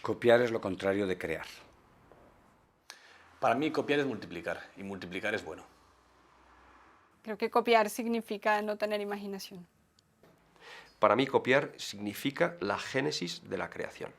Copiar es lo contrario de crear. Para mí copiar es multiplicar, y multiplicar es bueno. Creo que copiar significa no tener imaginación. Para mí copiar significa la génesis de la creación.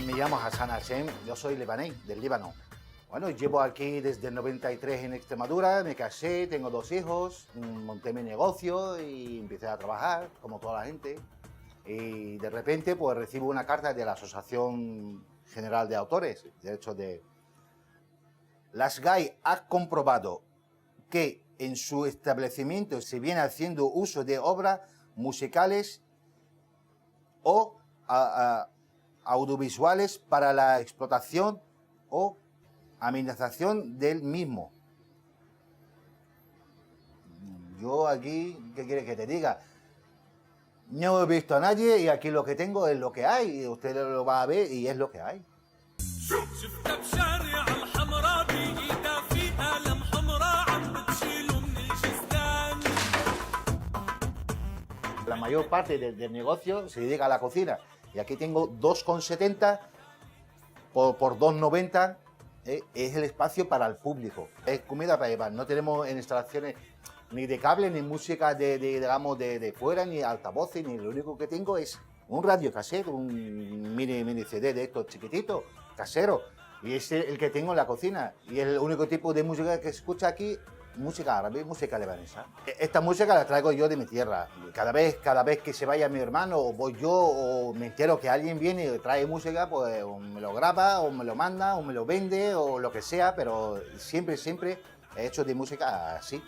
Me llamo Hassan Hashem, yo soy libanés, del Líbano. Bueno, llevo aquí desde el 93 en Extremadura, me casé, tengo 2 hijos, monté mi negocio y empecé a trabajar, como toda la gente. Y de repente pues recibo una carta de la Asociación General de Autores, Derechos de... La SGAE ha comprobado que en su establecimiento se viene haciendo uso de obras musicales o audiovisuales para la explotación o amenazación del mismo. Yo aquí, ¿qué quieres que te diga? No he visto a nadie y aquí lo que tengo es lo que hay, y usted lo va a ver y es lo que hay. La mayor parte del negocio se dedica a la cocina y aquí tengo 2,70 por 2,90. Es el espacio para el público. Es comida para llevar. No tenemos instalaciones ni de cable, ni música digamos, de fuera, ni altavoces, ni lo único que tengo es un radio casero, un mini CD de estos chiquititos, casero. Y es el que tengo en la cocina. Y es el único tipo de música que se escucha aquí, música árabe, música libanesa. Esta música la traigo yo de mi tierra. Cada vez que se vaya mi hermano, o voy yo, o me entero que alguien viene y trae música, pues o me lo graba, o me lo manda, o me lo vende, o lo que sea, pero siempre he hecho de música así.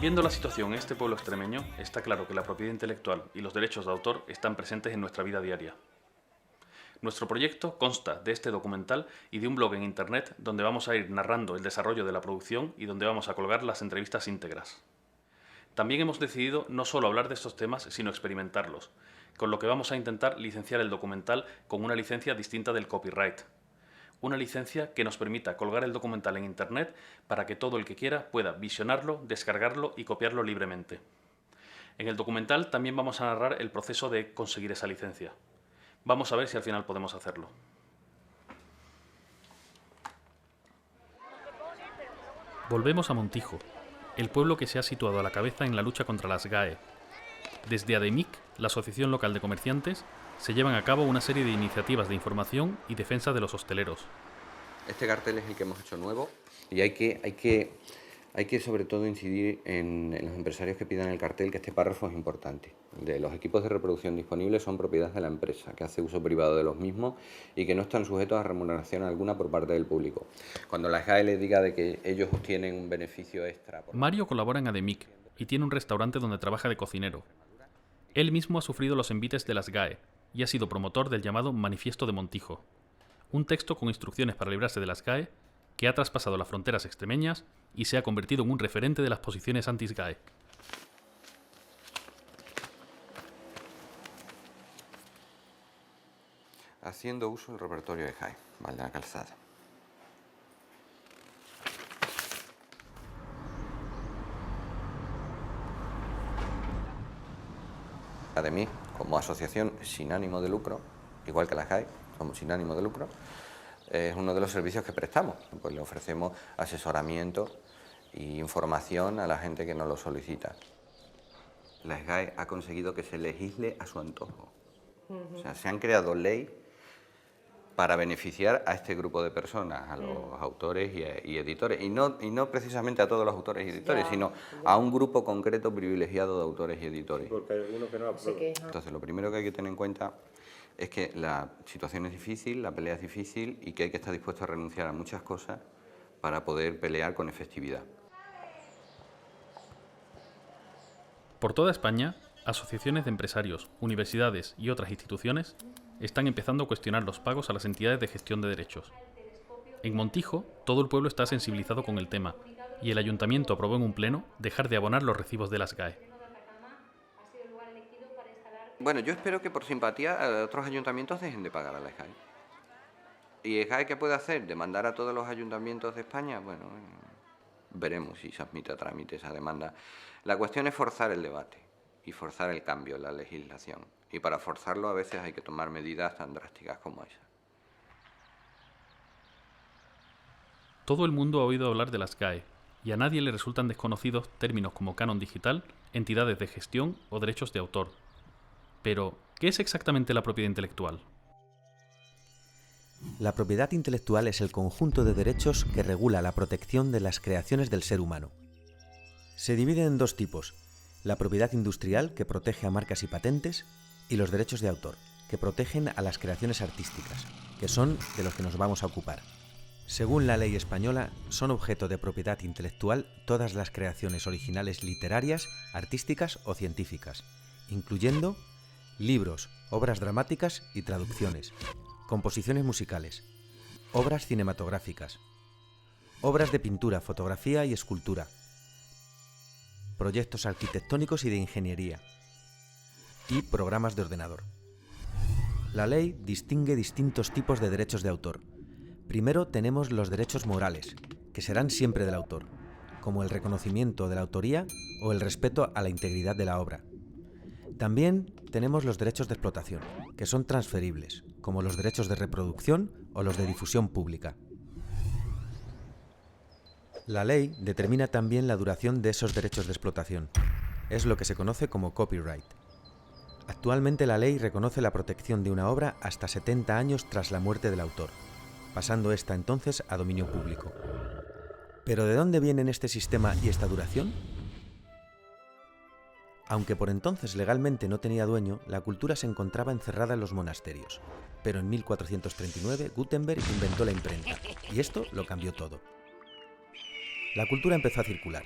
Viendo la situación en este pueblo extremeño, está claro que la propiedad intelectual y los derechos de autor están presentes en nuestra vida diaria. Nuestro proyecto consta de este documental y de un blog en internet donde vamos a ir narrando el desarrollo de la producción y donde vamos a colgar las entrevistas íntegras. También hemos decidido no solo hablar de estos temas, sino experimentarlos, con lo que vamos a intentar licenciar el documental con una licencia distinta del copyright. Una licencia que nos permita colgar el documental en internet para que todo el que quiera pueda visionarlo, descargarlo y copiarlo libremente. En el documental también vamos a narrar el proceso de conseguir esa licencia. Vamos a ver si al final podemos hacerlo. Volvemos a Montijo, el pueblo que se ha situado a la cabeza en la lucha contra las GAE. Desde ADEMIC, la Asociación Local de Comerciantes, se llevan a cabo una serie de iniciativas de información y defensa de los hosteleros. Este cartel es el que hemos hecho nuevo y hay que sobre todo incidir en los empresarios que pidan el cartel, que este párrafo es importante. Los equipos de reproducción disponibles son propiedad de la empresa, que hace uso privado de los mismos y que no están sujetos a remuneración alguna por parte del público. Cuando la SGAE le diga de que ellos obtienen un beneficio extra... Mario colabora en ADEMIC y tiene un restaurante donde trabaja de cocinero. Él mismo ha sufrido los envites de las GAE y ha sido promotor del llamado Manifiesto de Montijo, un texto con instrucciones para librarse de las GAE que ha traspasado las fronteras extremeñas y se ha convertido en un referente de las posiciones anti-GAE. haciendo uso del repertorio de Jai, ¿vale? La calzada. De mí, como asociación sin ánimo de lucro, igual que la Jai, somos sin ánimo de lucro, es uno de los servicios que prestamos. Pues le ofrecemos asesoramiento e información a la gente que nos lo solicita. La SGAE ha conseguido que se legisle a su antojo. O sea, se han creado leyes para beneficiar a este grupo de personas, a los autores y editores. Y no precisamente a todos los autores y editores, sino a un grupo concreto privilegiado de autores y editores. Porque hay algunos que no aprueban. Entonces, lo primero que hay que tener en cuenta es que la situación es difícil, la pelea es difícil y que hay que estar dispuesto a renunciar a muchas cosas para poder pelear con efectividad. Por toda España, asociaciones de empresarios, universidades y otras instituciones están empezando a cuestionar los pagos a las entidades de gestión de derechos. En Montijo, todo el pueblo está sensibilizado con el tema y el ayuntamiento aprobó en un pleno dejar de abonar los recibos de las SGAE. Bueno, yo espero que por simpatía otros ayuntamientos dejen de pagar a la SGAE. ¿Y SGAE qué puede hacer? ¿Demandar a todos los ayuntamientos de España? Bueno, veremos si se admite a trámite esa demanda. La cuestión es forzar el debate y forzar el cambio en la legislación. Y para forzarlo a veces hay que tomar medidas tan drásticas como esa. Todo el mundo ha oído hablar de las SGAE y a nadie le resultan desconocidos términos como canon digital, entidades de gestión o derechos de autor. Pero, ¿qué es exactamente la propiedad intelectual? La propiedad intelectual es el conjunto de derechos que regula la protección de las creaciones del ser humano. Se divide en dos tipos: la propiedad industrial, que protege a marcas y patentes, y los derechos de autor, que protegen a las creaciones artísticas, que son de los que nos vamos a ocupar. Según la ley española, son objeto de propiedad intelectual todas las creaciones originales literarias, artísticas o científicas, incluyendo libros, obras dramáticas y traducciones, composiciones musicales, obras cinematográficas, obras de pintura, fotografía y escultura, proyectos arquitectónicos y de ingeniería, y programas de ordenador. La ley distingue distintos tipos de derechos de autor. Primero tenemos los derechos morales, que serán siempre del autor, como el reconocimiento de la autoría o el respeto a la integridad de la obra. También tenemos los derechos de explotación, que son transferibles, como los derechos de reproducción o los de difusión pública. La ley determina también la duración de esos derechos de explotación. Es lo que se conoce como copyright. Actualmente la ley reconoce la protección de una obra hasta 70 años tras la muerte del autor, pasando esta entonces a dominio público. ¿Pero de dónde vienen este sistema y esta duración? Aunque por entonces legalmente no tenía dueño, la cultura se encontraba encerrada en los monasterios. Pero en 1439 Gutenberg inventó la imprenta, y esto lo cambió todo. La cultura empezó a circular.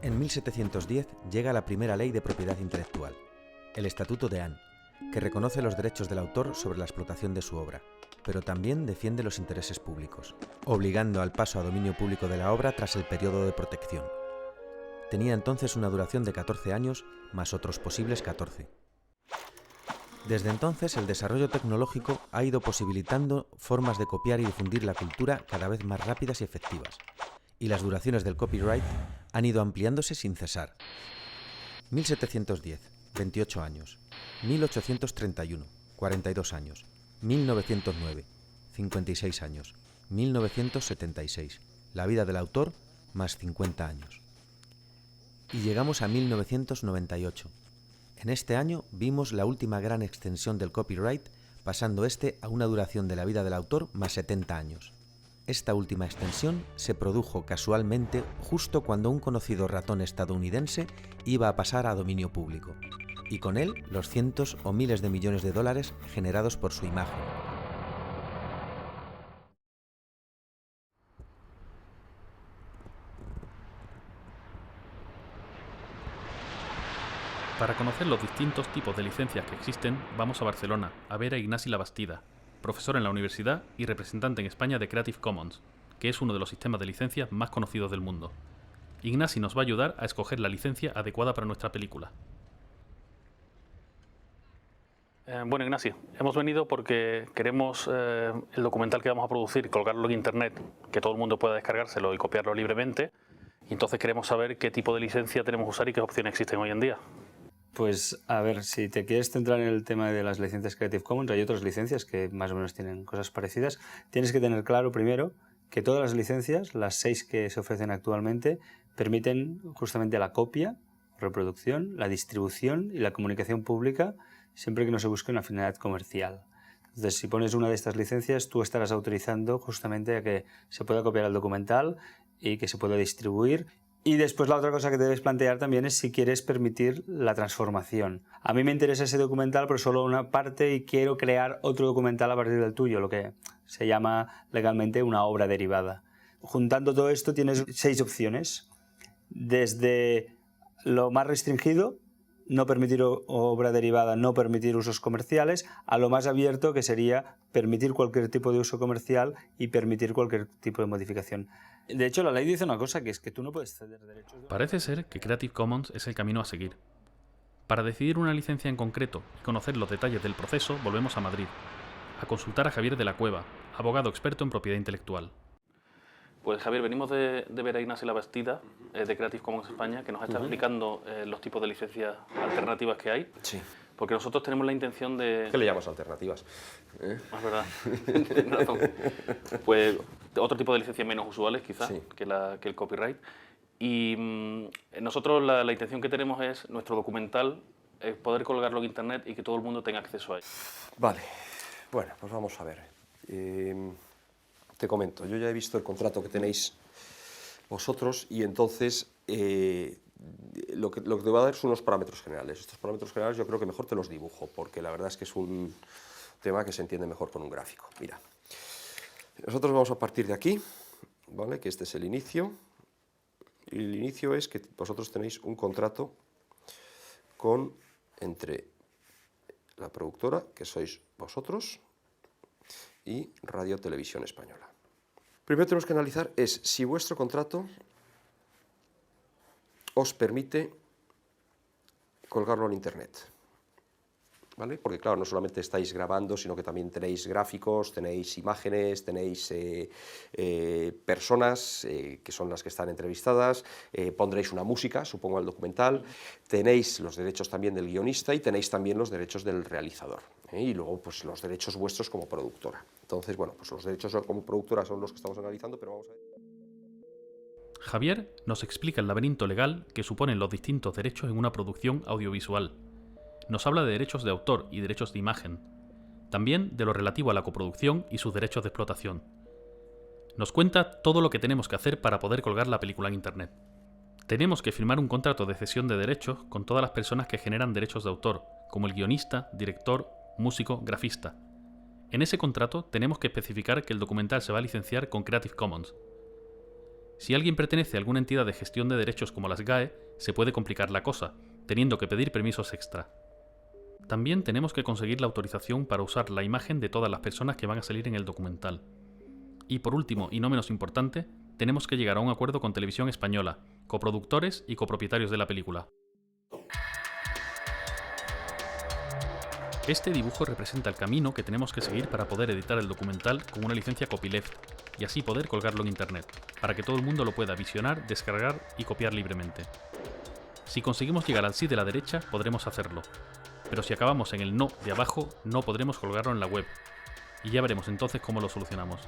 En 1710 llega la primera ley de propiedad intelectual, el Estatuto de Anne, que reconoce los derechos del autor sobre la explotación de su obra, pero también defiende los intereses públicos, obligando al paso a dominio público de la obra tras el periodo de protección. Tenía entonces una duración de 14 años, más otros posibles 14. Desde entonces, el desarrollo tecnológico ha ido posibilitando formas de copiar y difundir la cultura cada vez más rápidas y efectivas, y las duraciones del copyright han ido ampliándose sin cesar. 1710, 28 años. 1831, 42 años. 1909, 56 años. 1976, la vida del autor, más 50 años. Y llegamos a 1998. En este año vimos la última gran extensión del copyright, pasando este a una duración de la vida del autor más 70 años. Esta última extensión se produjo casualmente justo cuando un conocido ratón estadounidense iba a pasar a dominio público, y con él los cientos o miles de millones de dólares generados por su imagen. Para conocer los distintos tipos de licencias que existen, vamos a Barcelona, a ver a Ignasi Labastida, profesor en la universidad y representante en España de Creative Commons, que es uno de los sistemas de licencias más conocidos del mundo. Ignasi nos va a ayudar a escoger la licencia adecuada para nuestra película. Bueno, Ignacio, hemos venido porque queremos el documental que vamos a producir, colgarlo en internet, que todo el mundo pueda descargárselo y copiarlo libremente. Y entonces queremos saber qué tipo de licencia tenemos que usar y qué opciones existen hoy en día. Pues a ver, si te quieres centrar en el tema de las licencias Creative Commons, hay otras licencias que más o menos tienen cosas parecidas. Tienes que tener claro primero que todas las licencias, las 6 que se ofrecen actualmente, permiten justamente la copia, reproducción, la distribución y la comunicación pública, siempre que no se busque una finalidad comercial. Entonces, si pones una de estas licencias, tú estarás autorizando justamente a que se pueda copiar el documental y que se pueda distribuir. Y después la otra cosa que te debes plantear también es si quieres permitir la transformación. A mí me interesa ese documental, pero solo una parte, y quiero crear otro documental a partir del tuyo, lo que se llama legalmente una obra derivada. Juntando todo esto tienes 6 opciones. Desde lo más restringido, no permitir obra derivada, no permitir usos comerciales, a lo más abierto, que sería permitir cualquier tipo de uso comercial y permitir cualquier tipo de modificación. De hecho, la ley dice una cosa, que es que tú no puedes ceder derechos... Parece ser que Creative Commons es el camino a seguir. Para decidir una licencia en concreto y conocer los detalles del proceso, volvemos a Madrid, a consultar a Javier de la Cueva, abogado experto en propiedad intelectual. Pues Javier, venimos de ver a Ignacio Labastida, de Creative Commons España, que nos está explicando los tipos de licencias alternativas que hay. Sí. Porque nosotros tenemos la intención de... ¿Qué le llamas alternativas? Es verdad, tienes razón. Pues otro tipo de licencias menos usuales, quizás, Sí. que el copyright. Y nosotros la intención que tenemos es, nuestro documental, poder colgarlo en internet y que todo el mundo tenga acceso a él. Vale, bueno, pues vamos a ver. Te comento, yo ya he visto el contrato que tenéis vosotros y entonces lo que te voy a dar son unos parámetros generales. Estos parámetros generales yo creo que mejor te los dibujo, porque la verdad es que es un tema que se entiende mejor con un gráfico. Mira, nosotros vamos a partir de aquí, ¿vale? Que este es el inicio. Y el inicio es que vosotros tenéis un contrato entre la productora, que sois vosotros, y Radio Televisión Española. Primero tenemos que analizar es si vuestro contrato os permite colgarlo en internet, ¿vale? Porque claro, no solamente estáis grabando, sino que también tenéis gráficos, tenéis imágenes, tenéis personas que son las que están entrevistadas, pondréis una música, supongo, al documental, tenéis los derechos también del guionista y tenéis también los derechos del realizador, y luego pues los derechos vuestros como productora. Entonces, bueno, pues los derechos como productora son los que estamos analizando, pero vamos a ver. Javier nos explica el laberinto legal que suponen los distintos derechos en una producción audiovisual. Nos habla de derechos de autor y derechos de imagen, también de lo relativo a la coproducción y sus derechos de explotación. Nos cuenta todo lo que tenemos que hacer para poder colgar la película en internet. Tenemos que firmar un contrato de cesión de derechos con todas las personas que generan derechos de autor, como el guionista, director, músico, grafista. En ese contrato tenemos que especificar que el documental se va a licenciar con Creative Commons. Si alguien pertenece a alguna entidad de gestión de derechos como las GAE, se puede complicar la cosa, teniendo que pedir permisos extra. También tenemos que conseguir la autorización para usar la imagen de todas las personas que van a salir en el documental. Y por último, y no menos importante, tenemos que llegar a un acuerdo con Televisión Española, coproductores y copropietarios de la película. Este dibujo representa el camino que tenemos que seguir para poder editar el documental con una licencia copyleft y así poder colgarlo en internet, para que todo el mundo lo pueda visionar, descargar y copiar libremente. Si conseguimos llegar al sí de la derecha, podremos hacerlo, pero si acabamos en el no de abajo, no podremos colgarlo en la web, y ya veremos entonces cómo lo solucionamos.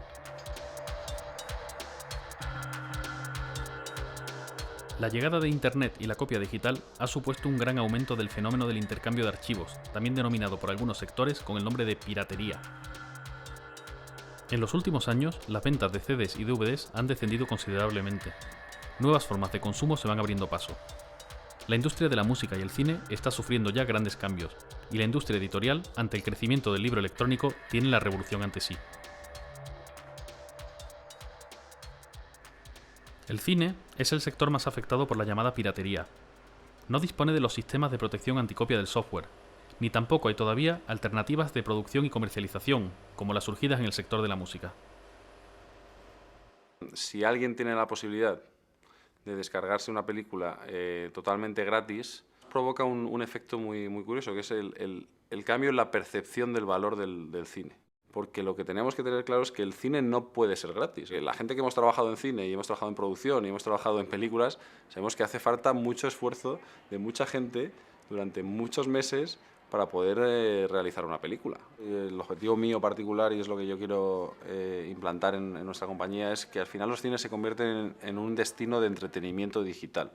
La llegada de Internet y la copia digital ha supuesto un gran aumento del fenómeno del intercambio de archivos, también denominado por algunos sectores con el nombre de piratería. En los últimos años, las ventas de CDs y DVDs han descendido considerablemente. Nuevas formas de consumo se van abriendo paso. La industria de la música y el cine está sufriendo ya grandes cambios, y la industria editorial, ante el crecimiento del libro electrónico, tiene la revolución ante sí. El cine es el sector más afectado por la llamada piratería. No dispone de los sistemas de protección anticopia del software, ni tampoco hay todavía alternativas de producción y comercialización, como las surgidas en el sector de la música. Si alguien tiene la posibilidad de descargarse una película totalmente gratis, provoca un efecto muy curioso, que es el cambio en la percepción del valor del cine. Porque lo que tenemos que tener claro es que el cine no puede ser gratis. La gente que hemos trabajado en cine y hemos trabajado en producción y hemos trabajado en películas, sabemos que hace falta mucho esfuerzo de mucha gente durante muchos meses para poder realizar una película. El objetivo mío particular, y es lo que yo quiero implantar en nuestra compañía, es que al final los cines se convierten en un destino de entretenimiento digital.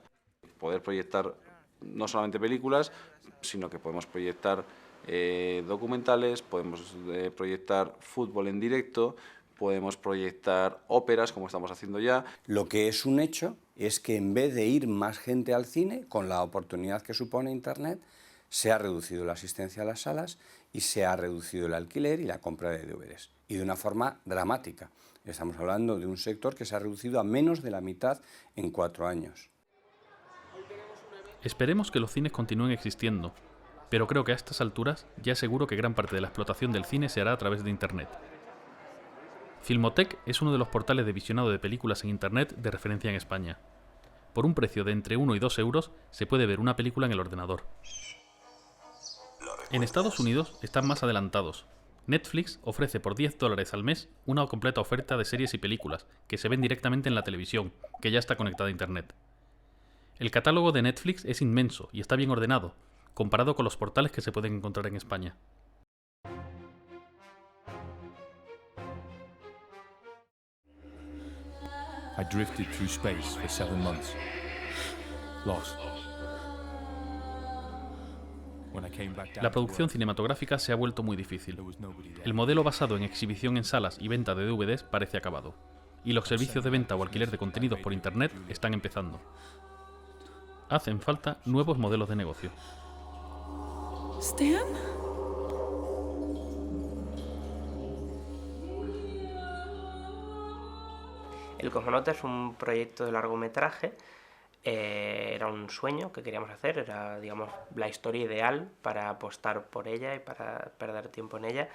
Poder proyectar no solamente películas, sino que podemos proyectar documentales, podemos proyectar fútbol en directo, podemos proyectar óperas, como estamos haciendo ya. Lo que es un hecho es que en vez de ir más gente al cine, con la oportunidad que supone Internet, se ha reducido la asistencia a las salas y se ha reducido el alquiler y la compra de DVDs. Y de una forma dramática. Estamos hablando de un sector que se ha reducido a menos de la mitad en 4 años. Esperemos que los cines continúen existiendo, pero creo que a estas alturas ya es seguro que gran parte de la explotación del cine se hará a través de Internet. Filmoteque es uno de los portales de visionado de películas en Internet de referencia en España. Por un precio de entre 1 y 2 euros se puede ver una película en el ordenador. En Estados Unidos están más adelantados. Netflix ofrece por $10 al mes una completa oferta de series y películas que se ven directamente en la televisión, que ya está conectada a Internet. El catálogo de Netflix es inmenso y está bien ordenado, comparado con los portales que se pueden encontrar en España. I drifted through space for 7 months, lost. When I came back down La producción cinematográfica se ha vuelto muy difícil. El modelo basado en exhibición en salas y venta de DVDs parece acabado, y los servicios de venta o alquiler de contenidos por Internet están empezando. Hacen falta nuevos modelos de negocio. ¿Stan? El Cosmonauta es un proyecto de largometraje. Era un sueño que queríamos hacer, era, digamos, la historia ideal para apostar por ella y para perder tiempo en ella.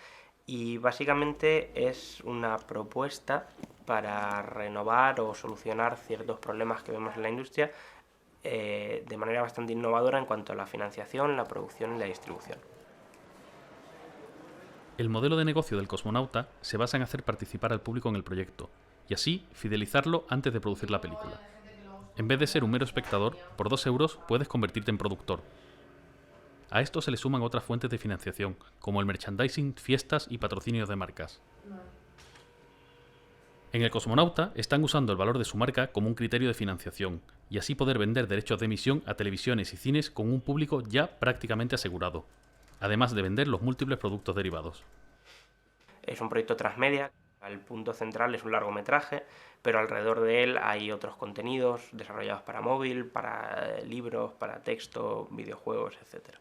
Y básicamente es una propuesta para renovar o solucionar ciertos problemas que vemos en la industria de manera bastante innovadora en cuanto a la financiación, la producción y la distribución. El modelo de negocio del Cosmonauta se basa en hacer participar al público en el proyecto y así fidelizarlo antes de producir la película. En vez de ser un mero espectador, por 2 euros puedes convertirte en productor. A esto se le suman otras fuentes de financiación, como el merchandising, fiestas y patrocinios de marcas. En el Cosmonauta están usando el valor de su marca como un criterio de financiación, y así poder vender derechos de emisión a televisiones y cines con un público ya prácticamente asegurado, además de vender los múltiples productos derivados. Es un proyecto transmedia, el punto central es un largometraje, pero alrededor de él hay otros contenidos desarrollados para móvil, para libros, para texto, videojuegos, etc.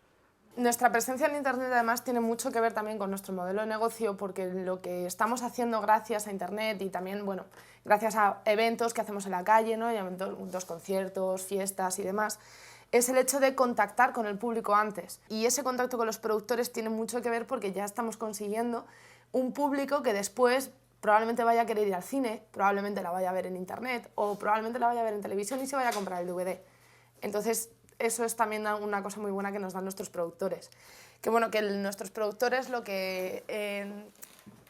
Nuestra presencia en Internet además tiene mucho que ver también con nuestro modelo de negocio, porque lo que estamos haciendo gracias a Internet y también, bueno, gracias a eventos que hacemos en la calle, ¿no? Eventos, conciertos, fiestas y demás, es el hecho de contactar con el público antes. Y ese contacto con los productores tiene mucho que ver porque ya estamos consiguiendo un público que después probablemente vaya a querer ir al cine, probablemente la vaya a ver en Internet o probablemente la vaya a ver en televisión y se vaya a comprar el DVD. Entonces, eso es también una cosa muy buena que nos dan nuestros productores. Que bueno, que nuestros productores lo que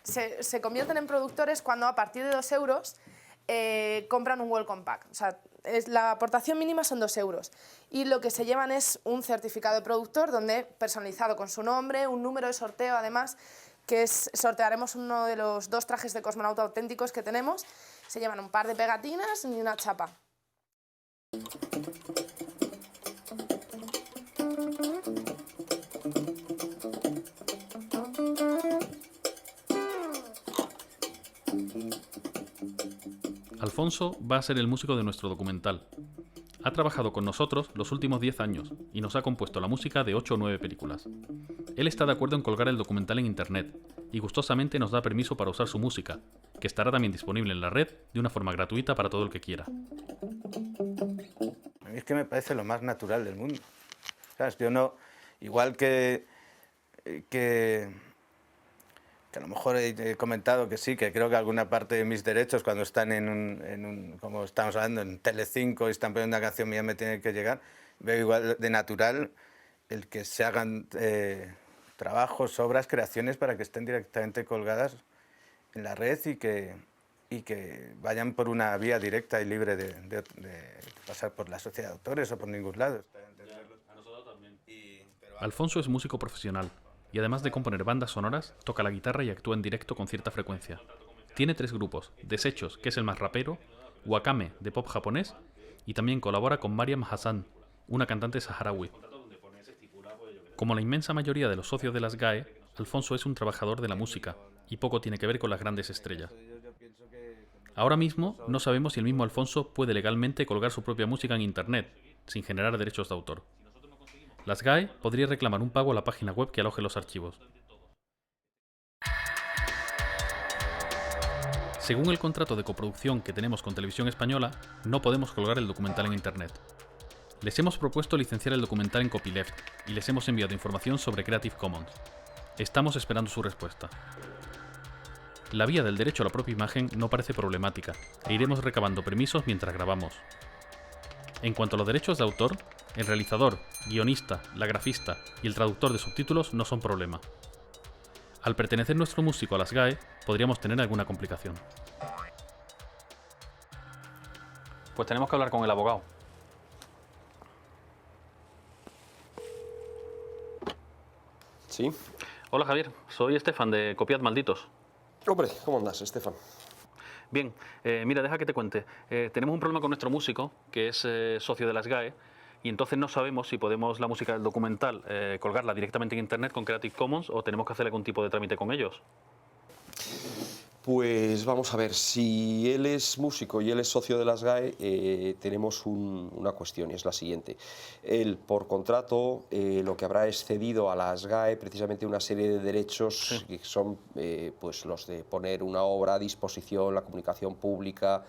se convierten en productores cuando a partir de 2 euros compran un welcome pack. O sea, la aportación mínima son 2 euros. Y lo que se llevan es un certificado de productor donde personalizado con su nombre, un número de sorteo además, que sortearemos uno de los 2 trajes de cosmonauta auténticos que tenemos. Se llevan un par de pegatinas y una chapa. Alfonso va a ser el músico de nuestro documental. Ha trabajado con nosotros los últimos 10 años y nos ha compuesto la música de 8 o 9 películas. Él está de acuerdo en colgar el documental en internet y gustosamente nos da permiso para usar su música, que estará también disponible en la red de una forma gratuita para todo el que quiera. A mí es que me parece lo más natural del mundo. ¿Sabes? Yo no, igual que a lo mejor he comentado que sí, que creo que alguna parte de mis derechos cuando están como estamos hablando, en Telecinco y están poniendo una canción mía me tiene que llegar, veo igual de natural el que se hagan trabajos, obras, creaciones para que estén directamente colgadas en la red y que vayan por una vía directa y libre de pasar por la sociedad de autores o por ningún lado. Alfonso es músico profesional y además de componer bandas sonoras, toca la guitarra y actúa en directo con cierta frecuencia. Tiene 3 grupos: Desechos, que es el más rapero, Wakame, de pop japonés, y también colabora con Mariam Hassan, una cantante saharaui. Como la inmensa mayoría de los socios de las GAE, Alfonso es un trabajador de la música y poco tiene que ver con las grandes estrellas. Ahora mismo no sabemos si el mismo Alfonso puede legalmente colgar su propia música en Internet, sin generar derechos de autor. Las GAE podría reclamar un pago a la página web que aloje los archivos. Según el contrato de coproducción que tenemos con Televisión Española, no podemos colgar el documental en Internet. Les hemos propuesto licenciar el documental en copyleft y les hemos enviado información sobre Creative Commons. Estamos esperando su respuesta. La vía del derecho a la propia imagen no parece problemática e iremos recabando permisos mientras grabamos. En cuanto a los derechos de autor, el realizador, guionista, la grafista y el traductor de subtítulos no son problema. Al pertenecer nuestro músico a las GAE, podríamos tener alguna complicación. Pues tenemos que hablar con el abogado. ¿Sí? Hola Javier, soy Estefan de Copiad Malditos. Hombre, ¿cómo andas, Estefan? Bien, mira, deja que te cuente. Tenemos un problema con nuestro músico, que es socio de las GAE, y entonces no sabemos si podemos la música del documental colgarla directamente en Internet con Creative Commons o tenemos que hacer algún tipo de trámite con ellos. Pues vamos a ver, si él es músico y él es socio de las GAE, tenemos una cuestión y es la siguiente. Él, por contrato, lo que habrá es cedido a las GAE precisamente una serie de derechos que son pues los de poner una obra a disposición, la comunicación pública,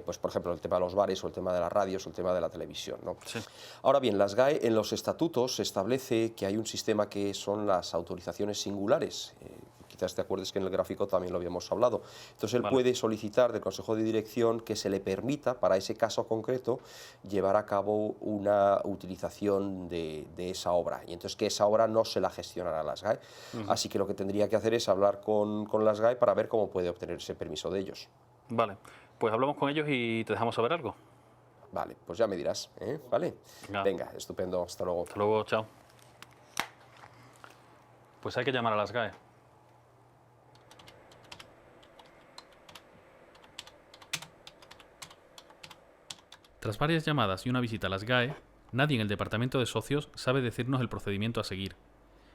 pues por ejemplo el tema de los bares o el tema de las radios o el tema de la televisión, ¿no? Sí. Ahora bien, las GAE en los estatutos se establece que hay un sistema que son las autorizaciones singulares. Quizás te acuerdes que en el gráfico también lo habíamos hablado. Entonces él puede solicitar del Consejo de Dirección que se le permita, para ese caso concreto, llevar a cabo una utilización de esa obra. Y entonces que esa obra no se la gestionará las GAE. Así que lo que tendría que hacer es hablar con las GAE para ver cómo puede obtener ese permiso de ellos. Vale, pues hablamos con ellos y te dejamos saber algo. Vale, pues ya me dirás, ¿eh? Vale. Venga, estupendo, hasta luego. Hasta luego, chao. Pues hay que llamar a las GAE. Tras varias llamadas y una visita a las GAE, nadie en el departamento de socios sabe decirnos el procedimiento a seguir.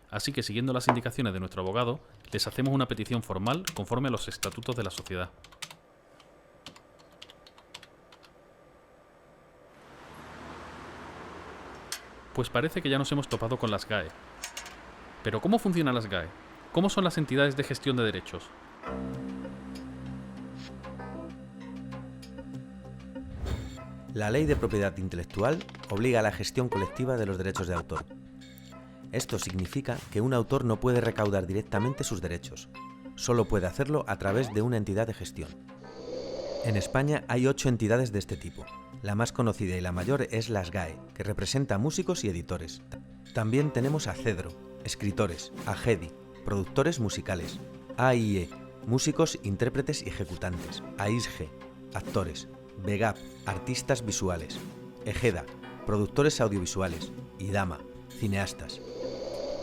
Así que, siguiendo las indicaciones de nuestro abogado, les hacemos una petición formal conforme a los estatutos de la sociedad. Pues parece que ya nos hemos topado con las GAE. Pero ¿cómo funcionan las GAE? ¿Cómo son las entidades de gestión de derechos? La Ley de Propiedad Intelectual obliga a la gestión colectiva de los derechos de autor. Esto significa que un autor no puede recaudar directamente sus derechos, solo puede hacerlo a través de una entidad de gestión. En España hay 8 entidades de este tipo. La más conocida y la mayor es las GAE, que representa a músicos y editores. También tenemos a CEDRO, escritores, a GEDI, productores musicales, AIE, músicos, intérpretes y ejecutantes, a ISGE, actores, VEGAP, artistas visuales, EGEDA, productores audiovisuales, IDAMA, cineastas.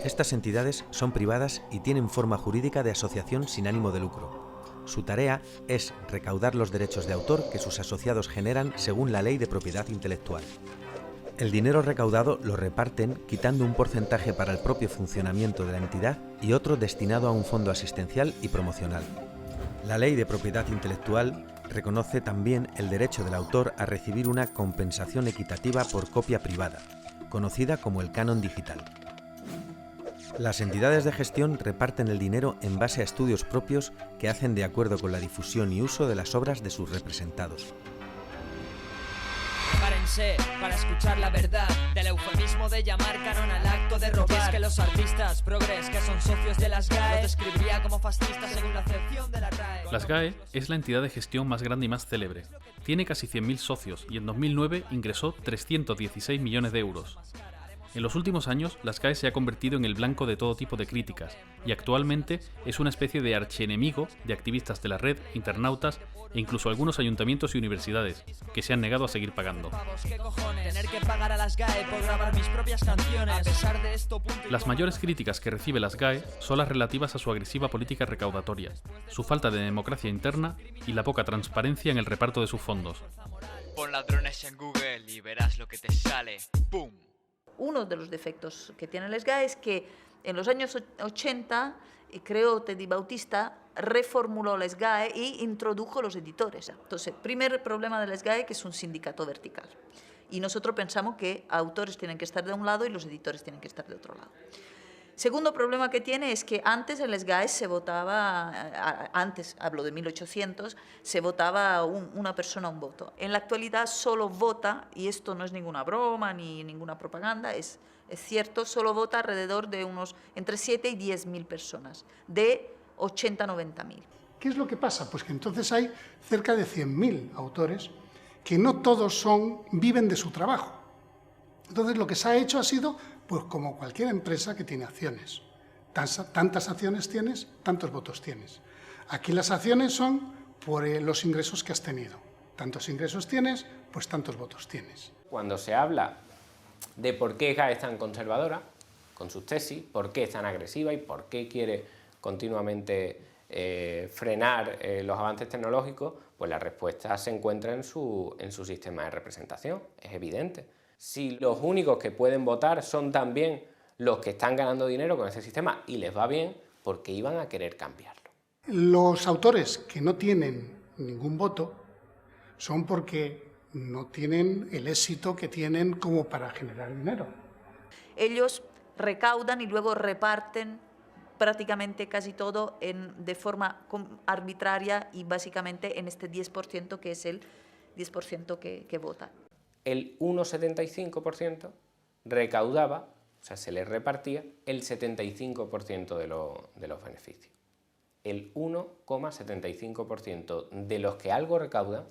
Estas entidades son privadas y tienen forma jurídica de asociación sin ánimo de lucro. Su tarea es recaudar los derechos de autor que sus asociados generan según la Ley de Propiedad Intelectual. El dinero recaudado lo reparten quitando un porcentaje para el propio funcionamiento de la entidad y otro destinado a un fondo asistencial y promocional. La Ley de Propiedad Intelectual reconoce también el derecho del autor a recibir una compensación equitativa por copia privada, conocida como el canon digital. Las entidades de gestión reparten el dinero en base a estudios propios que hacen de acuerdo con la difusión y uso de las obras de sus representados. Prepárense para escuchar la verdad del eufemismo de llamar canon al acto de robar. Es que los artistas progres que son socios de las GAE los describiría como fascistas según la acepción de la RAE. Las GAE es la entidad de gestión más grande y más célebre. Tiene casi 100.000 socios y en 2009 ingresó 316 millones de euros. En los últimos años, la SGAE se ha convertido en el blanco de todo tipo de críticas y actualmente es una especie de archienemigo de activistas de la red, internautas e incluso algunos ayuntamientos y universidades que se han negado a seguir pagando. Las mayores críticas que recibe la SGAE son las relativas a su agresiva política recaudatoria, su falta de democracia interna y la poca transparencia en el reparto de sus fondos. Pon ladrones en Google y verás lo que te sale. ¡Pum! Uno de los defectos que tiene la SGAE es que en los años 80, creo Teddy Bautista reformuló la SGAE e introdujo los editores. Entonces, primer problema de la SGAE, que es un sindicato vertical. Y nosotros pensamos que autores tienen que estar de un lado y los editores tienen que estar de otro lado. Segundo problema que tiene es que antes en la SGAE se votaba, antes, hablo de 1800, se votaba una persona un voto. En la actualidad solo vota, y esto no es ninguna broma ni ninguna propaganda, es cierto, solo vota alrededor de unos entre 7 y 10.000 personas, de 80 a 90.000. ¿Qué es lo que pasa? Pues que entonces hay cerca de 100.000 autores que no todos viven de su trabajo. Entonces lo que se ha hecho ha sido, pues como cualquier empresa que tiene acciones. Tantas acciones tienes, tantos votos tienes. Aquí las acciones son por los ingresos que has tenido. Tantos ingresos tienes, pues tantos votos tienes. Cuando se habla de por qué SGAE es tan conservadora, con sus tesis, por qué es tan agresiva y por qué quiere continuamente frenar los avances tecnológicos, pues la respuesta se encuentra en su sistema de representación, es evidente. Si los únicos que pueden votar son también los que están ganando dinero con ese sistema y les va bien, ¿por qué iban a querer cambiarlo? Los autores que no tienen ningún voto son porque no tienen el éxito que tienen como para generar dinero. Ellos recaudan y luego reparten prácticamente casi todo de forma arbitraria y básicamente en este 10% que es el 10% que vota. El 1,75% recaudaba, o sea, se les repartía el 75% de los beneficios. El 1,75% de los que algo recaudan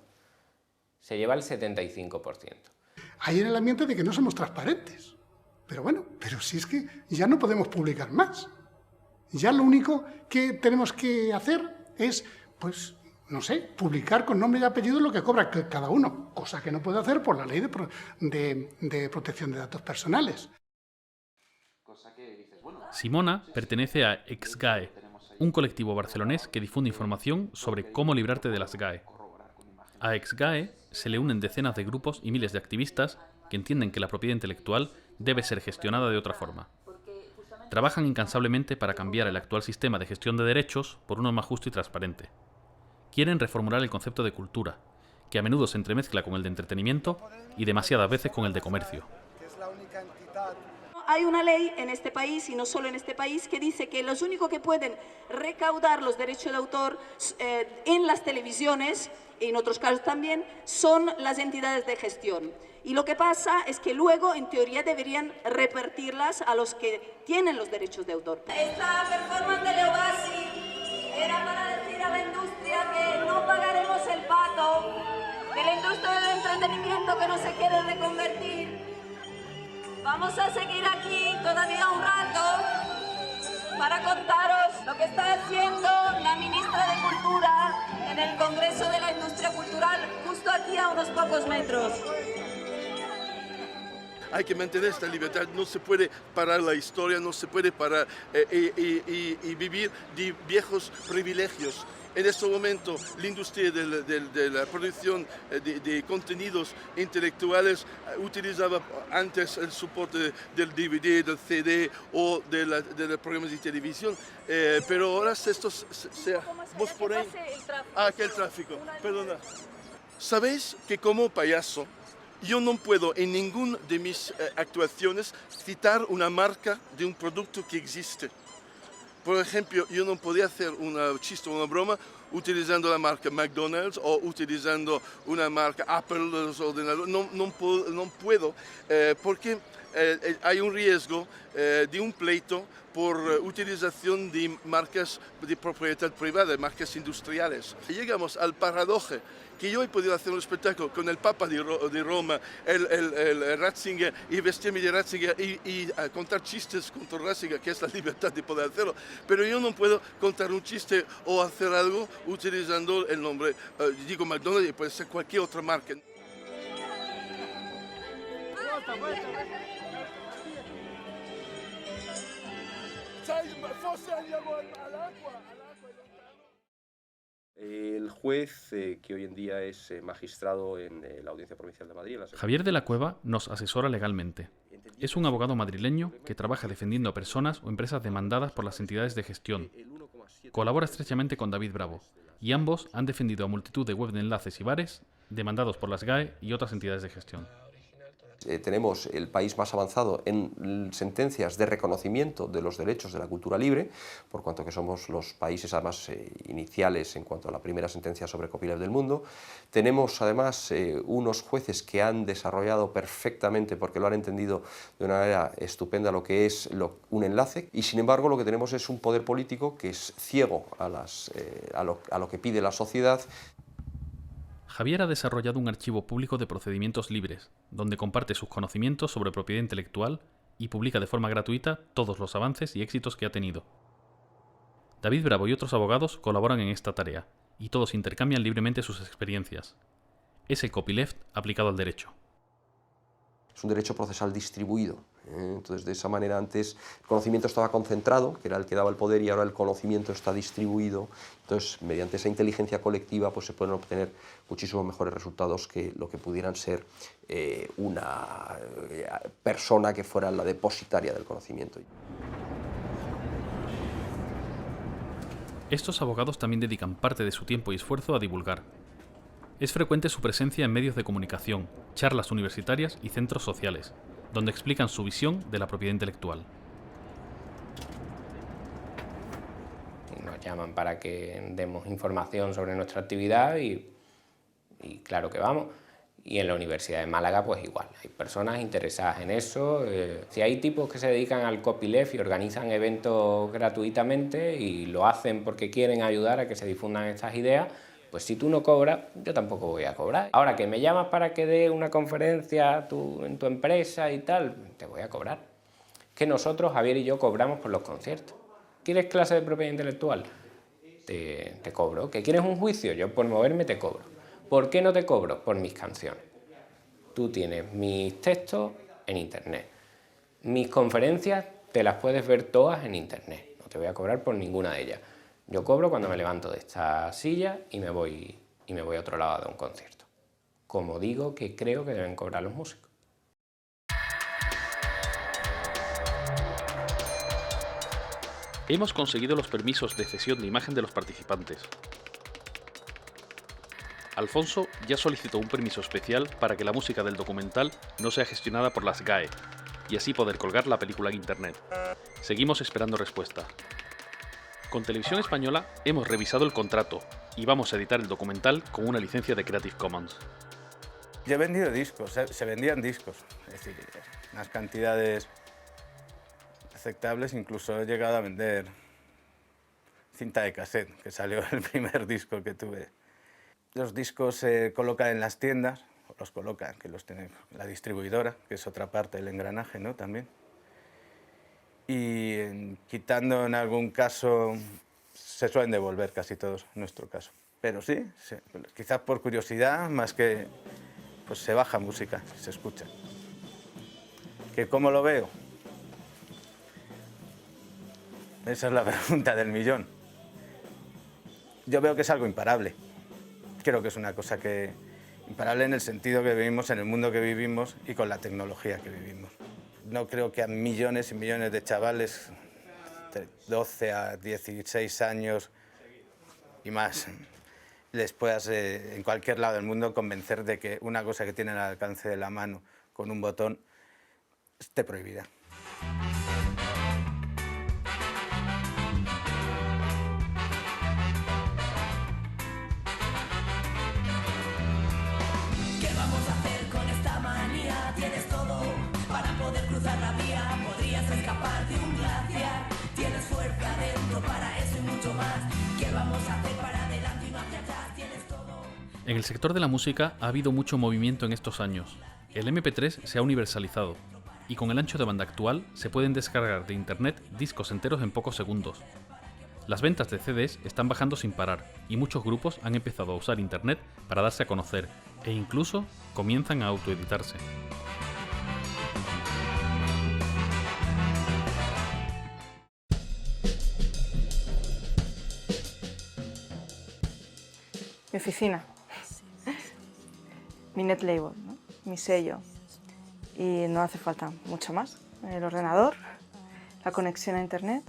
se lleva el 75%. Hay en el ambiente de que no somos transparentes. Pero bueno, pero si es que ya no podemos publicar más. Ya lo único que tenemos que hacer es, pues, no sé, publicar con nombre y apellido lo que cobra cada uno, cosa que no puede hacer por la ley de protección de datos personales. Simona pertenece a Exgae, un colectivo barcelonés que difunde información sobre cómo librarte de las GAE. A Exgae se le unen decenas de grupos y miles de activistas que entienden que la propiedad intelectual debe ser gestionada de otra forma. Trabajan incansablemente para cambiar el actual sistema de gestión de derechos por uno más justo y transparente. Quieren reformular el concepto de cultura, que a menudo se entremezcla con el de entretenimiento y demasiadas veces con el de comercio. Hay una ley en este país, y no solo en este país, que dice que los únicos que pueden recaudar los derechos de autor en las televisiones, y en otros casos también, son las entidades de gestión. Y lo que pasa es que luego, en teoría, deberían repartirlas a los que tienen los derechos de autor. Esta performance de Leobasi era para decir a la industria que no pagaremos el pato, que la industria del entretenimiento que no se quiere reconvertir. Vamos a seguir aquí todavía un rato para contaros lo que está haciendo la ministra de Cultura en el Congreso de la Industria Cultural, justo aquí a unos pocos metros. Hay que mantener esta libertad, no se puede parar la historia, no se puede parar y vivir de viejos privilegios. En este momento, la industria de la producción de contenidos intelectuales utilizaba antes el soporte del DVD, del CD o de los programas de televisión, pero ahora vos por ahí... Ah, que el tráfico, perdona. ¿Sabéis que como payaso yo no puedo en ninguna de mis actuaciones citar una marca de un producto que existe? Por ejemplo, yo no podía hacer un chiste o una broma utilizando la marca McDonald's o utilizando una marca Apple, los ordenadores. No puedo porque hay un riesgo de un pleito por utilización de marcas de propiedad privada, marcas industriales. Llegamos al paradoja que yo he podido hacer un espectáculo con el Papa de Roma, el Ratzinger, y vestirme de Ratzinger y contar chistes contra Ratzinger, que es la libertad de poder hacerlo, pero yo no puedo contar un chiste o hacer algo utilizando el nombre, digo McDonald's, y puede ser cualquier otra marca. El juez, que hoy en día es magistrado en la Audiencia Provincial de Madrid... Javier de la Cueva nos asesora legalmente. Es un abogado madrileño que trabaja defendiendo a personas o empresas demandadas por las entidades de gestión. Colabora estrechamente con David Bravo, y ambos han defendido a multitud de web de enlaces y bares demandados por las GAE y otras entidades de gestión. Tenemos el país más avanzado en sentencias de reconocimiento de los derechos de la cultura libre, por cuanto que somos los países además iniciales en cuanto a la primera sentencia sobre copyleft del mundo. Tenemos además unos jueces que han desarrollado perfectamente, porque lo han entendido de una manera estupenda, lo que es un enlace, y sin embargo lo que tenemos es un poder político que es ciego a lo que pide la sociedad. Javier ha desarrollado un archivo público de procedimientos libres, donde comparte sus conocimientos sobre propiedad intelectual y publica de forma gratuita todos los avances y éxitos que ha tenido. David Bravo y otros abogados colaboran en esta tarea, y todos intercambian libremente sus experiencias. Es el copyleft aplicado al derecho. Es un derecho procesal distribuido. Entonces, de esa manera, antes el conocimiento estaba concentrado, que era el que daba el poder, y ahora el conocimiento está distribuido. Entonces, mediante esa inteligencia colectiva, pues se pueden obtener muchísimos mejores resultados que lo que pudieran ser una persona que fuera la depositaria del conocimiento. Estos abogados también dedican parte de su tiempo y esfuerzo a divulgar. Es frecuente su presencia en medios de comunicación, charlas universitarias y centros sociales, donde explican su visión de la propiedad intelectual. Nos llaman para que demos información sobre nuestra actividad y claro que vamos. Y en la Universidad de Málaga pues igual, hay personas interesadas en eso. Si hay tipos que se dedican al copyleft y organizan eventos gratuitamente y lo hacen porque quieren ayudar a que se difundan estas ideas, pues si tú no cobras, yo tampoco voy a cobrar. Ahora que me llamas para que dé una conferencia en tu empresa y tal, te voy a cobrar. Que nosotros, Javier y yo, cobramos por los conciertos. ¿Quieres clase de propiedad intelectual? Te cobro. ¿Que quieres un juicio? Yo por moverme te cobro. ¿Por qué no te cobro? Por mis canciones. Tú tienes mis textos en internet. Mis conferencias te las puedes ver todas en internet. No te voy a cobrar por ninguna de ellas. Yo cobro cuando me levanto de esta silla y me voy a otro lado de un concierto. Como digo que creo que deben cobrar los músicos. Hemos conseguido los permisos de cesión de imagen de los participantes. Alfonso ya solicitó un permiso especial para que la música del documental no sea gestionada por las GAE y así poder colgar la película en internet. Seguimos esperando respuesta. Con Televisión Española hemos revisado el contrato y vamos a editar el documental con una licencia de Creative Commons. Yo he vendido discos, se vendían discos, es decir, unas cantidades aceptables, incluso he llegado a vender cinta de cassette, que salió el primer disco que tuve. Los discos se colocan en las tiendas, los colocan, que los tiene la distribuidora, que es otra parte del engranaje, ¿no? También. Y quitando en algún caso, se suelen devolver casi todos, en nuestro caso. Pero sí, quizás por curiosidad, más que pues se baja música, se escucha. ¿Que cómo lo veo? Esa es la pregunta del millón. Yo veo que es algo imparable. Creo que es una cosa imparable en el sentido que vivimos, en el mundo que vivimos y con la tecnología que vivimos. No creo que a millones y millones de chavales de 12 a 16 años y más les puedas en cualquier lado del mundo convencer de que una cosa que tienen al alcance de la mano con un botón esté prohibida. poder cruzar la vía, podrías escapar de un glaciar. Tienes fuerza adentro para eso y mucho más. ¿Qué vamos a hacer para adelante y no hacia atrás? Tienes todo. En el sector de la música ha habido mucho movimiento en estos años. El MP3 se ha universalizado y con el ancho de banda actual se pueden descargar de internet discos enteros en pocos segundos. Las ventas de CDs están bajando sin parar y muchos grupos han empezado a usar internet para darse a conocer e incluso comienzan a autoeditarse. Mi oficina, mi net label, ¿no? Mi sello, y no hace falta mucho más. El ordenador, la conexión a internet,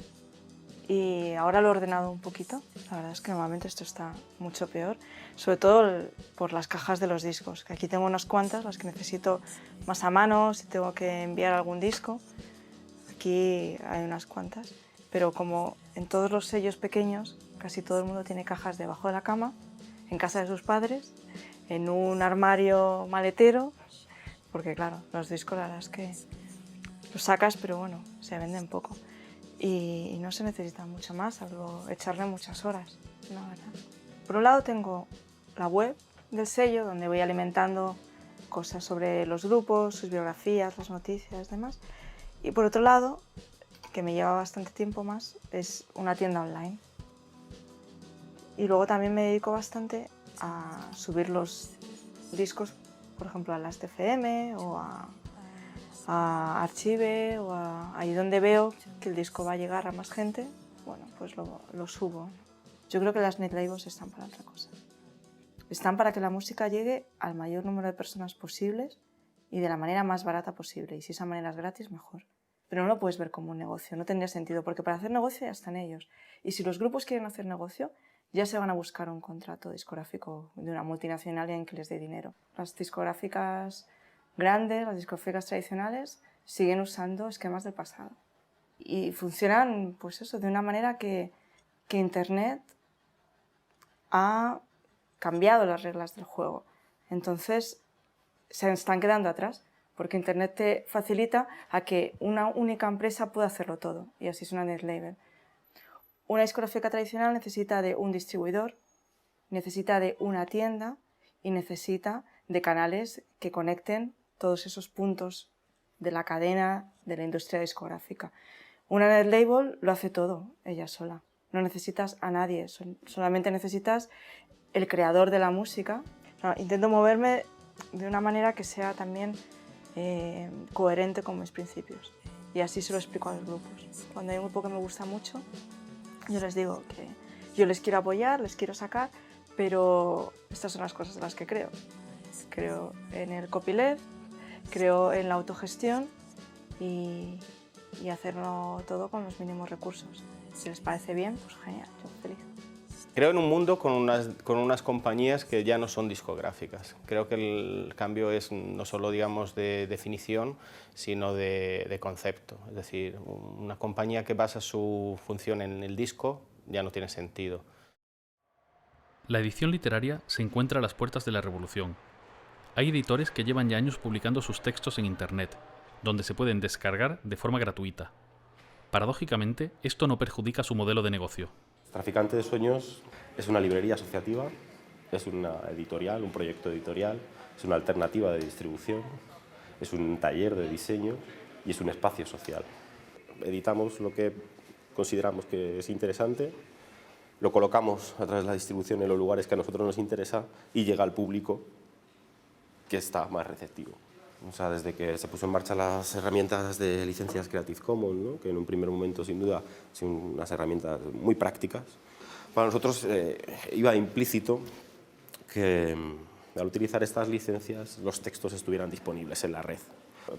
y ahora lo he ordenado un poquito. La verdad es que normalmente esto está mucho peor, sobre todo por las cajas de los discos, que aquí tengo unas cuantas, las que necesito más a mano, si tengo que enviar algún disco. Aquí hay unas cuantas, pero como en todos los sellos pequeños, casi todo el mundo tiene cajas debajo de la cama, en casa de sus padres, en un armario maletero, porque claro, los discos la verdad es que los sacas, pero bueno, se venden poco. Y no se necesita mucho más, salvo echarle muchas horas, la verdad. Por un lado tengo la web del sello, donde voy alimentando cosas sobre los grupos, sus biografías, las noticias, demás. Y por otro lado, que me lleva bastante tiempo más, es una tienda online. Y luego también me dedico bastante a subir los discos, por ejemplo, a Last.fm o a Archive o ahí donde veo que el disco va a llegar a más gente, bueno, pues lo subo. Yo creo que las net labels están para otra cosa. Están para que la música llegue al mayor número de personas posibles y de la manera más barata posible. Y si esa manera es gratis, mejor. Pero no lo puedes ver como un negocio, no tendría sentido, porque para hacer negocio ya están ellos. Y si los grupos quieren hacer negocio, ya se van a buscar un contrato discográfico de una multinacional y en que les dé dinero. Las discográficas grandes, las discográficas tradicionales, siguen usando esquemas del pasado. Y funcionan, pues eso, de una manera que Internet ha cambiado las reglas del juego. Entonces, se están quedando atrás, porque Internet te facilita a que una única empresa pueda hacerlo todo, y así es una net label. Una discográfica tradicional necesita de un distribuidor, necesita de una tienda y necesita de canales que conecten todos esos puntos de la cadena de la industria discográfica. Una net label lo hace todo, ella sola. No necesitas a nadie, solamente necesitas el creador de la música. Intento moverme de una manera que sea también coherente con mis principios. Y así se lo explico a los grupos. Cuando hay un grupo que me gusta mucho, yo les digo que yo les quiero apoyar, les quiero sacar, pero estas son las cosas en las que creo. Creo en el copyleft, creo en la autogestión y hacerlo todo con los mínimos recursos. Si les parece bien, pues genial, yo feliz. Creo en un mundo con unas compañías que ya no son discográficas. Creo que el cambio es no solo, digamos, de definición, sino de concepto. Es decir, una compañía que basa su función en el disco ya no tiene sentido. La edición literaria se encuentra a las puertas de la revolución. Hay editores que llevan ya años publicando sus textos en Internet, donde se pueden descargar de forma gratuita. Paradójicamente, esto no perjudica su modelo de negocio. Traficante de Sueños es una librería asociativa, es una editorial, un proyecto editorial, es una alternativa de distribución, es un taller de diseño y es un espacio social. Editamos lo que consideramos que es interesante, lo colocamos a través de la distribución en los lugares que a nosotros nos interesa y llega al público que está más receptivo. O sea, desde que se puso en marcha las herramientas de licencias Creative Commons, ¿no? Que en un primer momento, sin duda, son unas herramientas muy prácticas, para nosotros iba implícito que al utilizar estas licencias los textos estuvieran disponibles en la red.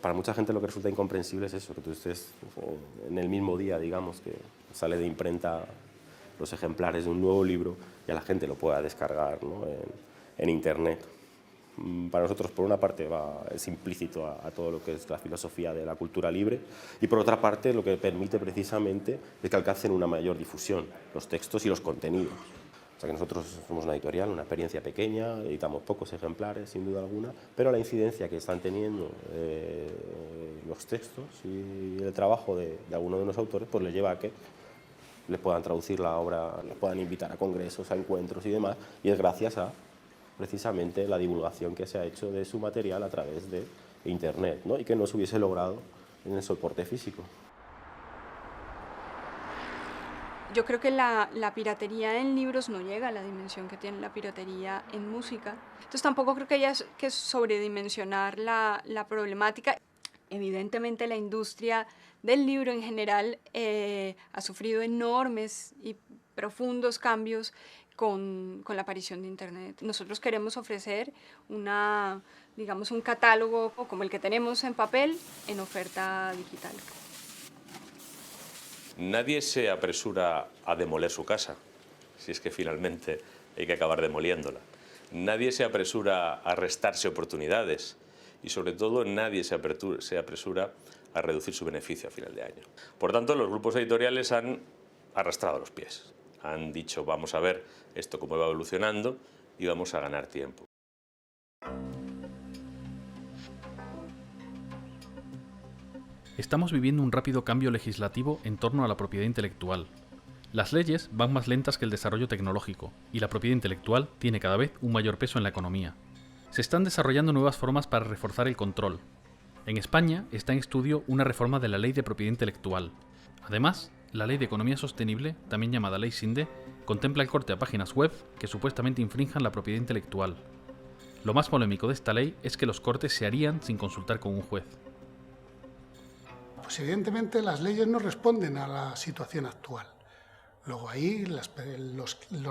Para mucha gente lo que resulta incomprensible es eso, que tú estés en el mismo día, digamos, que sale de imprenta los ejemplares de un nuevo libro y a la gente lo pueda descargar, ¿no? en Internet. Para nosotros, por una parte, es implícito a todo lo que es la filosofía de la cultura libre y, por otra parte, lo que permite precisamente es que alcancen una mayor difusión los textos y los contenidos. O O sea que nosotros somos una editorial, una experiencia pequeña, editamos pocos ejemplares, sin duda alguna, pero la incidencia que están teniendo los textos y el trabajo de algunos de los autores pues les lleva a que les puedan traducir la obra, les puedan invitar a congresos, a encuentros y demás, y es gracias a precisamente la divulgación que se ha hecho de su material a través de Internet, ¿no? Y que no se hubiese logrado en el soporte físico. Yo creo que la piratería en libros no llega a la dimensión que tiene la piratería en música. Entonces tampoco creo que haya que sobredimensionar la problemática. Evidentemente la industria del libro en general ha sufrido enormes y profundos cambios con la aparición de Internet. Nosotros queremos ofrecer digamos, un catálogo como el que tenemos en papel en oferta digital. Nadie se apresura a demoler su casa, si es que finalmente hay que acabar demoliéndola. Nadie se apresura a restarse oportunidades y, sobre todo, nadie se apresura a reducir su beneficio a final de año. Por tanto, los grupos editoriales han arrastrado los pies. Han dicho, vamos a ver esto cómo va evolucionando y vamos a ganar tiempo. Estamos viviendo un rápido cambio legislativo en torno a la propiedad intelectual. Las leyes van más lentas que el desarrollo tecnológico y la propiedad intelectual tiene cada vez un mayor peso en la economía. Se están desarrollando nuevas formas para reforzar el control. En España está en estudio una reforma de la Ley de Propiedad Intelectual. Además, la Ley de Economía Sostenible, también llamada Ley Sinde, contempla el corte a páginas web que supuestamente infrinjan la propiedad intelectual. Lo más polémico de esta ley es que los cortes se harían sin consultar con un juez. Pues evidentemente las leyes no responden a la situación actual. Luego ahí los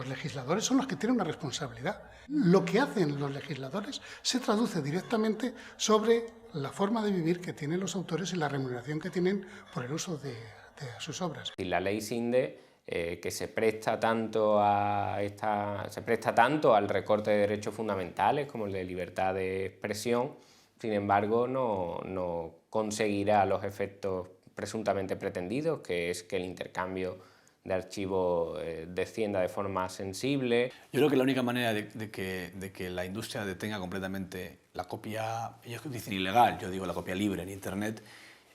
legisladores son los que tienen una responsabilidad. Lo que hacen los legisladores se traduce directamente sobre la forma de vivir que tienen los autores y la remuneración que tienen por el uso de sus obras. Y la ley Sinde, que se presta tanto al recorte de derechos fundamentales como el de libertad de expresión, sin embargo no conseguirá los efectos presuntamente pretendidos, que es que el intercambio de archivos descienda de forma sensible. Yo creo que la única manera de que la industria detenga completamente la copia, ellos dicen ilegal, yo digo la copia libre en Internet,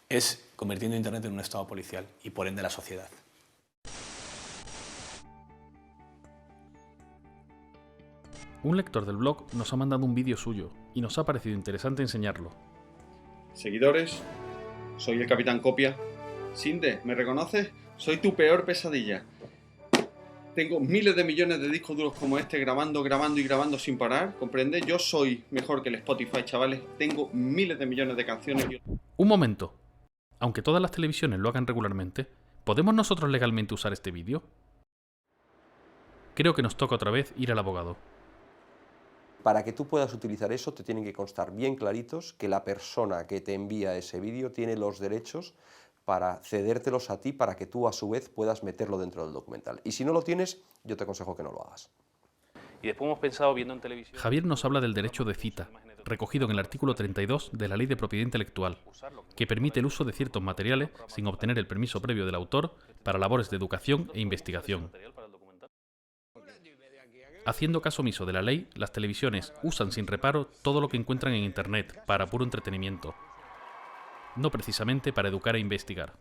es convirtiendo Internet en un estado policial y por ende la sociedad. Un lector del blog nos ha mandado un vídeo suyo y nos ha parecido interesante enseñarlo. Seguidores, soy el Capitán Copia. Sinde, ¿me reconoces? Soy tu peor pesadilla. Tengo miles de millones de discos duros como este grabando y grabando sin parar, ¿comprende? Yo soy mejor que el Spotify, chavales. Tengo miles de millones de canciones. Un momento. Aunque todas las televisiones lo hagan regularmente, ¿podemos nosotros legalmente usar este vídeo? Creo que nos toca otra vez ir al abogado. Para que tú puedas utilizar eso te tienen que constar bien claritos que la persona que te envía ese vídeo tiene los derechos para cedértelos a ti para que tú a su vez puedas meterlo dentro del documental. Y si no lo tienes, yo te aconsejo que no lo hagas. Y después hemos pensado viendo en televisión... Javier nos habla del derecho de cita, recogido en el artículo 32 de la Ley de Propiedad Intelectual, que permite el uso de ciertos materiales sin obtener el permiso previo del autor para labores de educación e investigación. Haciendo caso omiso de la ley, las televisiones usan sin reparo todo lo que encuentran en Internet para puro entretenimiento, no precisamente para educar e investigar.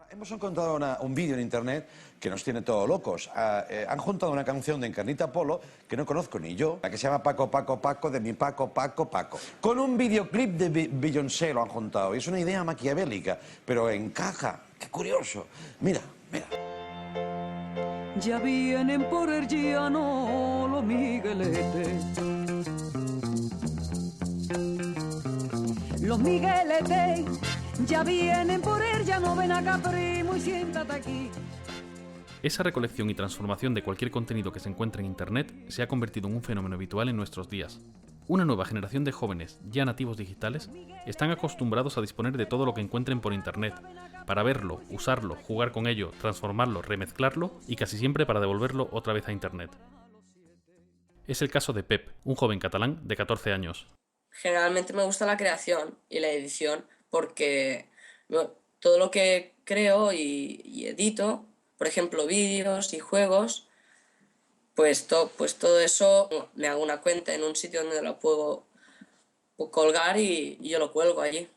Hemos encontrado un vídeo en Internet que nos tiene todos locos. Han juntado una canción de Encarnita Polo que no conozco ni yo, la que se llama Paco, Paco, Paco, de mi Paco, Paco, Paco. Con un videoclip de Beyoncé lo han juntado. Y es una idea maquiavélica, pero encaja. ¡Qué curioso! Mira, mira. Ya vienen por el llano los migueletes. Los migueletes ya vienen por el llano, ven acá primo y siéntate aquí. Esa recolección y transformación de cualquier contenido que se encuentre en Internet se ha convertido en un fenómeno habitual en nuestros días. Una nueva generación de jóvenes, ya nativos digitales, están acostumbrados a disponer de todo lo que encuentren por Internet, para verlo, usarlo, jugar con ello, transformarlo, remezclarlo y casi siempre para devolverlo otra vez a Internet. Es el caso de Pep, un joven catalán de 14 años. Generalmente me gusta la creación y la edición porque todo lo que creo y edito, por ejemplo vídeos y juegos, pues todo eso me hago una cuenta en un sitio donde lo puedo colgar y yo lo cuelgo allí.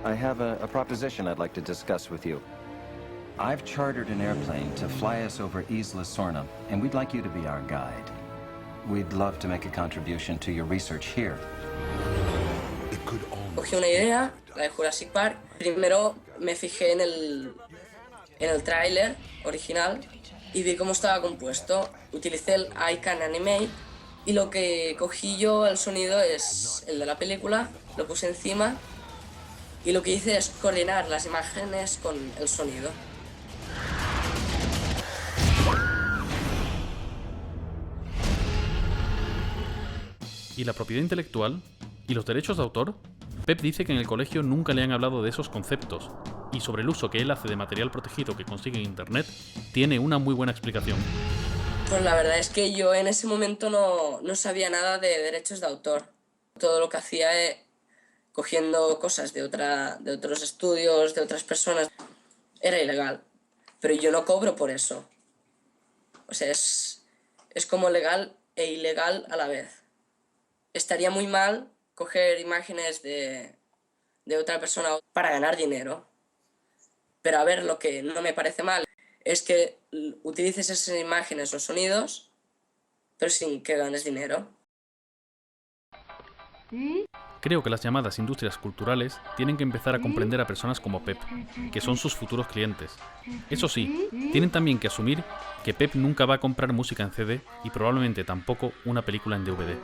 I have a proposition I'd like to discuss with you. I've chartered an airplane to fly us over Isla Sorna, and we'd like you to be our guide. We'd love to make a contribution to your research here. Cogí una idea, la de Jurassic Park. Primero me fijé en el tráiler original y vi cómo estaba compuesto. Utilicé el I Can Animate y lo que cogí yo, el sonido, es el de la película, lo puse encima y lo que hice es coordinar las imágenes con el sonido. ¿Y la propiedad intelectual? ¿Y los derechos de autor? Pep dice que en el colegio nunca le han hablado de esos conceptos, y sobre el uso que él hace de material protegido que consigue en internet, tiene una muy buena explicación. Pues la verdad es que yo en ese momento no sabía nada de derechos de autor. Todo lo que hacía cogiendo cosas de otros estudios, de otras personas, era ilegal. Pero yo no cobro por eso. O sea, es como legal e ilegal a la vez. Estaría muy mal coger imágenes de otra persona para ganar dinero. Pero a ver, lo que no me parece mal es que utilices esas imágenes o sonidos, pero sin que ganes dinero. Creo que las llamadas industrias culturales tienen que empezar a comprender a personas como Pep, que son sus futuros clientes. Eso sí, tienen también que asumir que Pep nunca va a comprar música en CD y probablemente tampoco una película en DVD.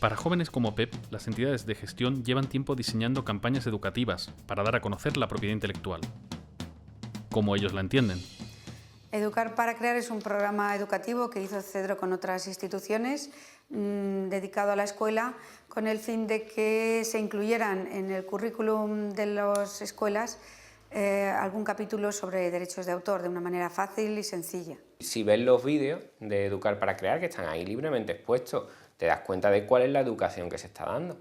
Para jóvenes como Pep, las entidades de gestión llevan tiempo diseñando campañas educativas para dar a conocer la propiedad intelectual, como ellos la entienden. Educar para Crear es un programa educativo que hizo Cedro con otras instituciones dedicado a la escuela con el fin de que se incluyeran en el currículum de las escuelas algún capítulo sobre derechos de autor de una manera fácil y sencilla. Si ves los vídeos de Educar para Crear, que están ahí libremente expuestos, te das cuenta de cuál es la educación que se está dando.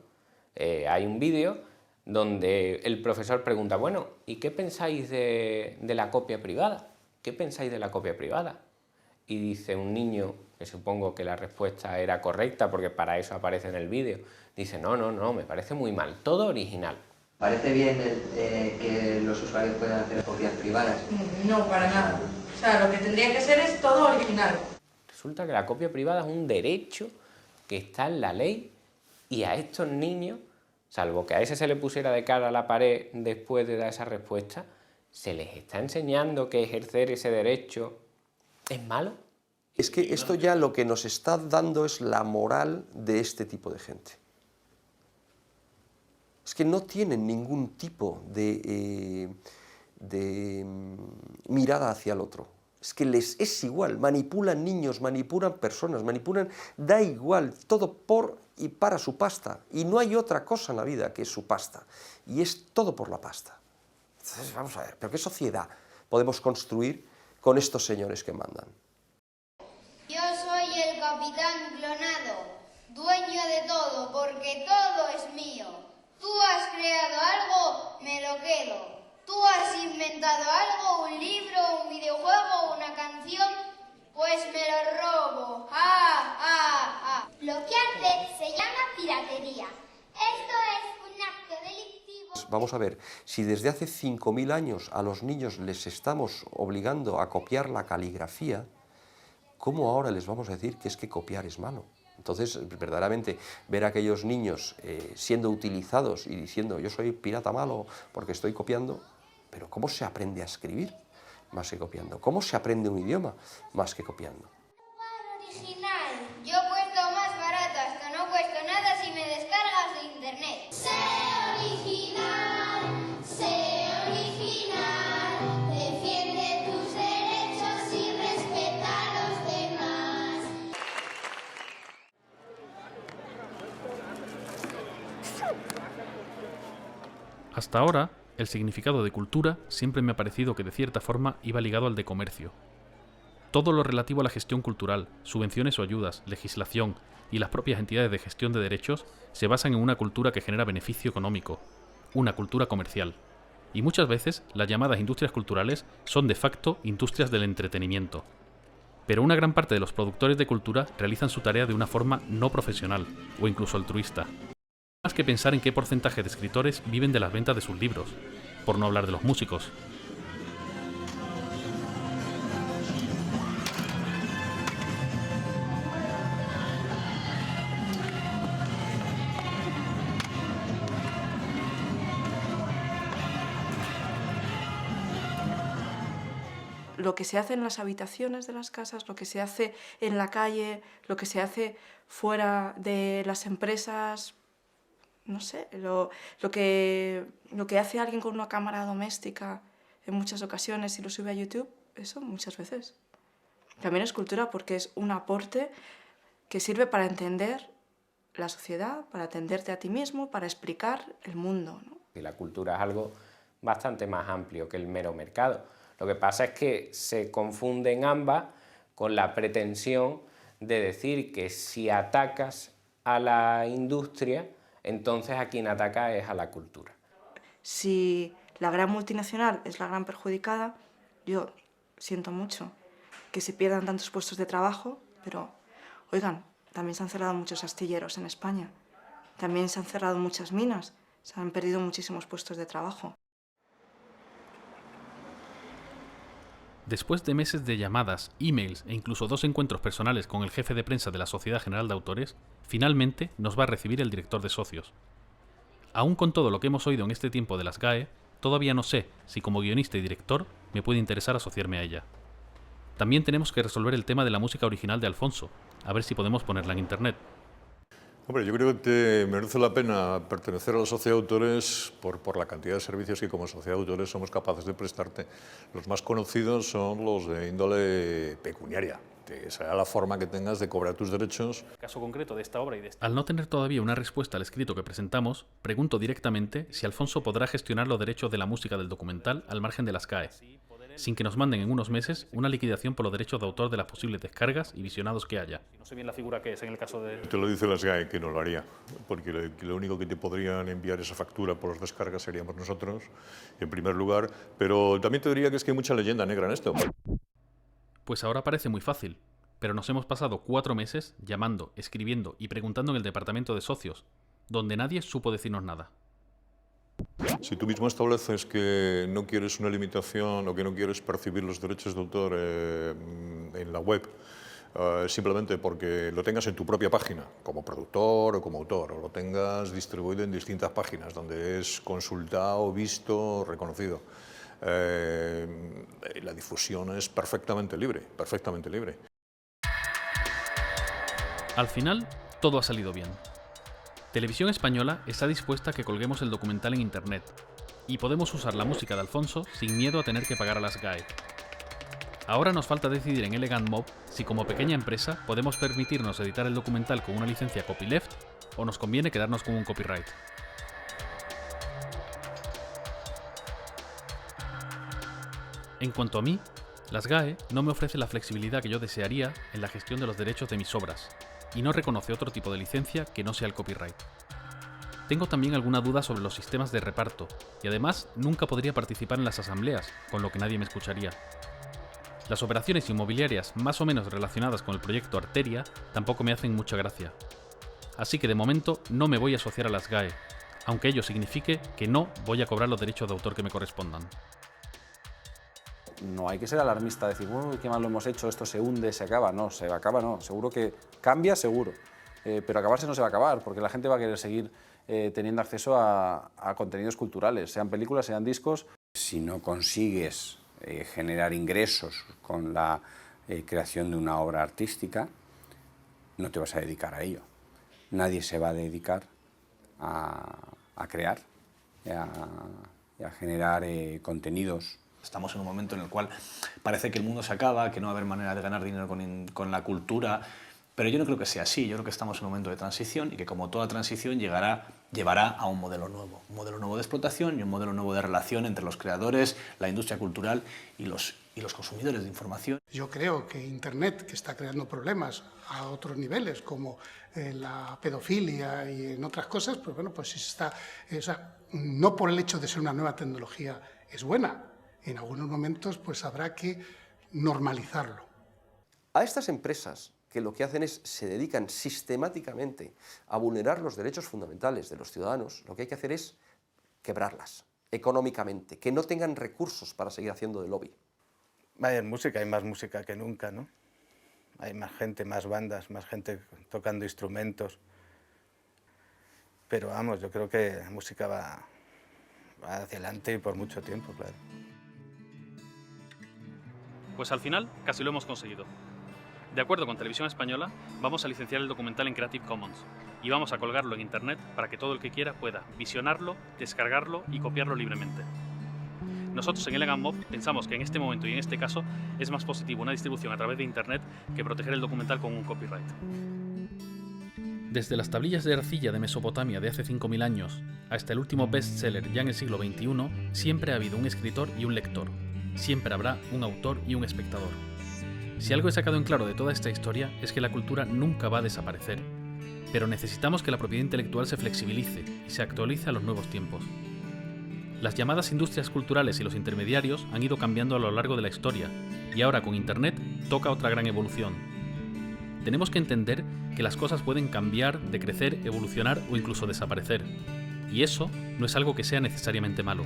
Hay un vídeo donde el profesor pregunta, bueno, ¿y qué pensáis de la copia privada? ¿Qué pensáis de la copia privada? Y dice un niño, que supongo que la respuesta era correcta porque para eso aparece en el vídeo, dice, no, me parece muy mal, todo original. ¿Parece bien que los usuarios puedan hacer copias privadas? No, para nada. O sea, lo que tendría que ser es todo original. Resulta que la copia privada es un derecho que está en la ley y a estos niños, salvo que a ese se le pusiera de cara a la pared después de dar esa respuesta, se les está enseñando que ejercer ese derecho es malo. Es que esto ya lo que nos está dando es la moral de este tipo de gente. Es que no tienen ningún tipo de mirada hacia el otro. Es que les es igual, manipulan niños, manipulan personas, da igual, todo por y para su pasta. Y no hay otra cosa en la vida que es su pasta. Y es todo por la pasta. Entonces, vamos a ver, ¿pero qué sociedad podemos construir con estos señores que mandan? Yo soy el capitán clonado, dueño de todo, porque todo es mío. Tú has creado algo, me lo quedo. Tú has inventado algo, un libro, un videojuego, una canción, pues me lo robo. Lo que hace se llama piratería. Esto es un acto delictivo. Vamos a ver, si desde hace 5.000 años a los niños les estamos obligando a copiar la caligrafía, ¿cómo ahora les vamos a decir que es que copiar es malo? Entonces, verdaderamente, ver a aquellos niños siendo utilizados y diciendo yo soy pirata malo porque estoy copiando, pero ¿cómo se aprende a escribir más que copiando? ¿Cómo se aprende un idioma más que copiando? Original. Yo cuesto más barato, hasta no cuesto nada si me descargas de internet. Sé original, defiende tus derechos y respeta a los demás. Hasta ahora, el significado de cultura siempre me ha parecido que de cierta forma iba ligado al de comercio. Todo lo relativo a la gestión cultural, subvenciones o ayudas, legislación y las propias entidades de gestión de derechos se basan en una cultura que genera beneficio económico, una cultura comercial. Y muchas veces las llamadas industrias culturales son de facto industrias del entretenimiento. Pero una gran parte de los productores de cultura realizan su tarea de una forma no profesional o incluso altruista. Más que pensar en qué porcentaje de escritores viven de las ventas de sus libros, por no hablar de los músicos. Lo que se hace en las habitaciones de las casas, lo que se hace en la calle, lo que se hace fuera de las empresas, no sé, lo que hace alguien con una cámara doméstica en muchas ocasiones y lo sube a YouTube, eso muchas veces. También es cultura porque es un aporte que sirve para entender la sociedad, para entenderte a ti mismo, para explicar el mundo, ¿no? Y la cultura es algo bastante más amplio que el mero mercado. Lo que pasa es que se confunden ambas con la pretensión de decir que si atacas a la industria, entonces a quien ataca es a la cultura. Si la gran multinacional es la gran perjudicada, yo siento mucho que se pierdan tantos puestos de trabajo, pero, oigan, también se han cerrado muchos astilleros en España, también se han cerrado muchas minas, se han perdido muchísimos puestos de trabajo. Después de meses de llamadas, emails e incluso 2 encuentros personales con el jefe de prensa de la Sociedad General de Autores, finalmente nos va a recibir el director de socios. Aún con todo lo que hemos oído en este tiempo de las GAE, todavía no sé si como guionista y director me puede interesar asociarme a ella. También tenemos que resolver el tema de la música original de Alfonso, a ver si podemos ponerla en internet. Hombre, yo creo que te merece la pena pertenecer a la sociedad de autores por la cantidad de servicios que como sociedad de autores somos capaces de prestarte. Los más conocidos son los de índole pecuniaria, que será la forma que tengas de cobrar tus derechos. El caso concreto de esta obra y de Al no tener todavía una respuesta al escrito que presentamos, pregunto directamente si Alfonso podrá gestionar los derechos de la música del documental al margen de las GAE, sin que nos manden en unos meses una liquidación por los derechos de autor de las posibles descargas y visionados que haya. No sé bien la figura que es en el caso de... Te lo dice las GAE que no lo haría, porque lo único que te podrían enviar esa factura por las descargas seríamos nosotros, en primer lugar, pero también te diría que es que hay mucha leyenda negra en esto. Pues ahora parece muy fácil, pero nos hemos pasado 4 meses llamando, escribiendo y preguntando en el departamento de socios, donde nadie supo decirnos nada. Si tú mismo estableces que no quieres una limitación o que no quieres percibir los derechos de autor en la web, simplemente porque lo tengas en tu propia página, como productor o como autor, o lo tengas distribuido en distintas páginas donde es consultado, visto, reconocido, la difusión es perfectamente libre, perfectamente libre. Al final, todo ha salido bien. Televisión Española está dispuesta a que colguemos el documental en internet y podemos usar la música de Alfonso sin miedo a tener que pagar a las GAE. Ahora nos falta decidir en Elegant Mob si como pequeña empresa podemos permitirnos editar el documental con una licencia copyleft o nos conviene quedarnos con un copyright. En cuanto a mí, las GAE no me ofrecen la flexibilidad que yo desearía en la gestión de los derechos de mis obras, y no reconoce otro tipo de licencia que no sea el copyright. Tengo también alguna duda sobre los sistemas de reparto, y además nunca podría participar en las asambleas, con lo que nadie me escucharía. Las operaciones inmobiliarias más o menos relacionadas con el proyecto Arteria tampoco me hacen mucha gracia. Así que de momento no me voy a asociar a las GAE, aunque ello signifique que no voy a cobrar los derechos de autor que me correspondan. No hay que ser alarmista, decir, uy, qué mal lo hemos hecho, esto se hunde, se acaba. No, se acaba no, seguro que cambia, seguro. Pero acabarse no se va a acabar, porque la gente va a querer seguir teniendo acceso a contenidos culturales, sean películas, sean discos. Si no consigues generar ingresos con la creación de una obra artística, no te vas a dedicar a ello. Nadie se va a dedicar a crear y a generar contenidos. Estamos en un momento en el cual parece que el mundo se acaba, que no va a haber manera de ganar dinero con la cultura, pero yo no creo que sea así. Yo creo que estamos en un momento de transición y que como toda transición llevará a un modelo nuevo de explotación y un modelo nuevo de relación entre los creadores, la industria cultural y los y los consumidores de información. Yo creo que Internet, que está creando problemas a otros niveles, como la pedofilia y en otras cosas, pues bueno, pues está, o sea, no por el hecho de ser una nueva tecnología es buena. En algunos momentos pues habrá que normalizarlo. A estas empresas que lo que hacen es se dedican sistemáticamente a vulnerar los derechos fundamentales de los ciudadanos, lo que hay que hacer es quebrarlas económicamente, que no tengan recursos para seguir haciendo de lobby. Vaya, en música hay más música que nunca, ¿no? Hay más gente, más bandas, más gente tocando instrumentos. Pero vamos, yo creo que la música va hacia adelante y por mucho tiempo, claro. Pues al final casi lo hemos conseguido. De acuerdo con Televisión Española, vamos a licenciar el documental en Creative Commons y vamos a colgarlo en internet para que todo el que quiera pueda visionarlo, descargarlo y copiarlo libremente. Nosotros en Elegant Mob pensamos que en este momento y en este caso es más positivo una distribución a través de internet que proteger el documental con un copyright. Desde las tablillas de arcilla de Mesopotamia de hace 5000 años hasta el último bestseller ya en el siglo XXI, siempre ha habido un escritor y un lector. Siempre habrá un autor y un espectador. Si algo he sacado en claro de toda esta historia es que la cultura nunca va a desaparecer, pero necesitamos que la propiedad intelectual se flexibilice y se actualice a los nuevos tiempos. Las llamadas industrias culturales y los intermediarios han ido cambiando a lo largo de la historia, y ahora con Internet toca otra gran evolución. Tenemos que entender que las cosas pueden cambiar, decrecer, evolucionar o incluso desaparecer, y eso no es algo que sea necesariamente malo.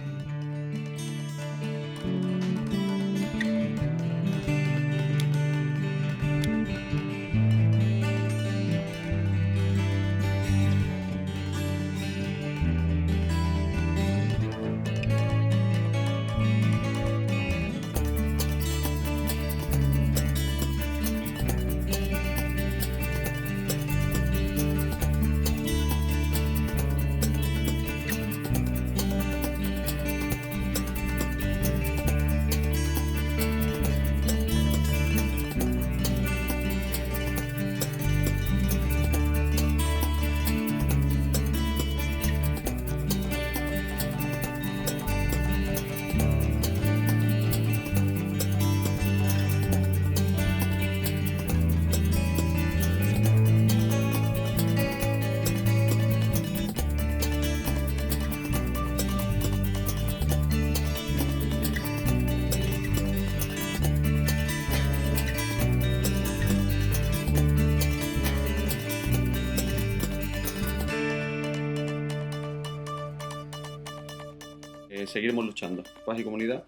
Seguiremos luchando. Paz y comunidad.